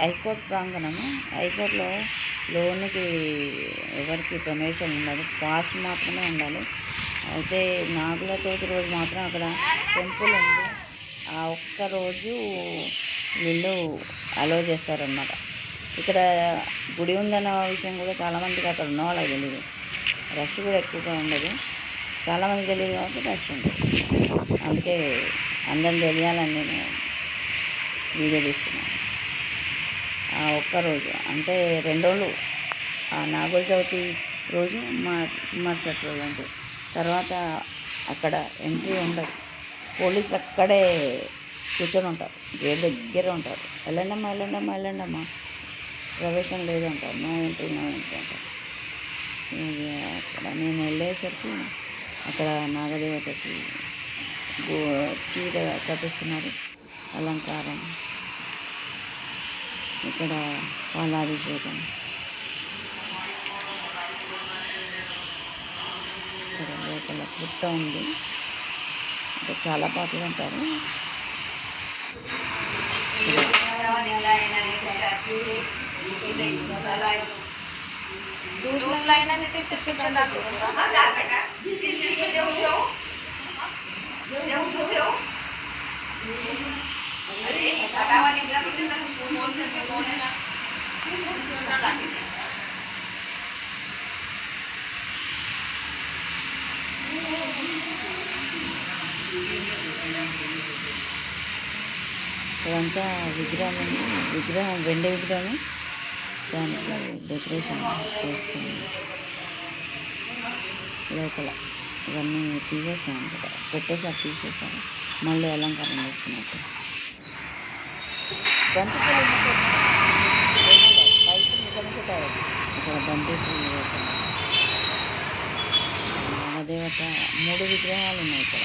High court ప్రాంగణము. హైకోర్టులో లోనికి ఎవరికి ప్రవేశం ఉండదు, పాస్ మాత్రమే ఉండాలి. అయితే నాగుల చవితి రోజు మాత్రం అక్కడ టెంపుల్ ఉంది. ఆ ఒక్కరోజు వీళ్ళు అలో చేస్తారన్నమాట. ఇక్కడ గుడి ఉందన్న విషయం కూడా చాలామందికి అక్కడ ఉన్న వాళ్ళకి తెలియదు. రష్ కూడా ఎక్కువగా ఉండదు, చాలామంది తెలియదు కాబట్టి రష్ ఉండదు. అందుకే అందరం తెలియాలని నేను వీడియో తీస్తున్నాను. ఆ ఒక్కరోజు అంటే 2 రోజులు, ఆ నాగుల చవితి రోజు మరుసటి రోజు అంటే తర్వాత అక్కడ ఎంట్రీ ఉండదు. పోలీసులు అక్కడే కూర్చొని ఉంటారు, గేట్ దగ్గర ఉంటారు. వెళ్ళండమ్మా, ప్రవేశం లేదంటారు, నో ఎంట్రీ అంటారు. అక్కడ నేను వెళ్ళేసరికి అక్కడ నాగదేవతకి చీర కట్టిస్తున్నారు, అలంకారం. ఇక్కడ పాలాభిషేకం, ఇక్కడ లోపల పుట్ట ఉంది. ఇక్కడ చాలా పాటలు అంటారు. ఇదంతా విగ్రహం వెండి విగ్రహం, దానికి డెకరేషన్ చేస్తుంది. లోపల ఇవన్నీ తీసేసాను కదా, పెట్టేసారి తీసేసాను, మళ్ళీ అలంకారం చేస్తున్నట్టు. బంతిపూలు పైకి ఇక్కడ నుంచి ఇక్కడ బంతిపూలు నాగదేవత 3 విగ్రహాలు ఉన్నాయి ఇక్కడ.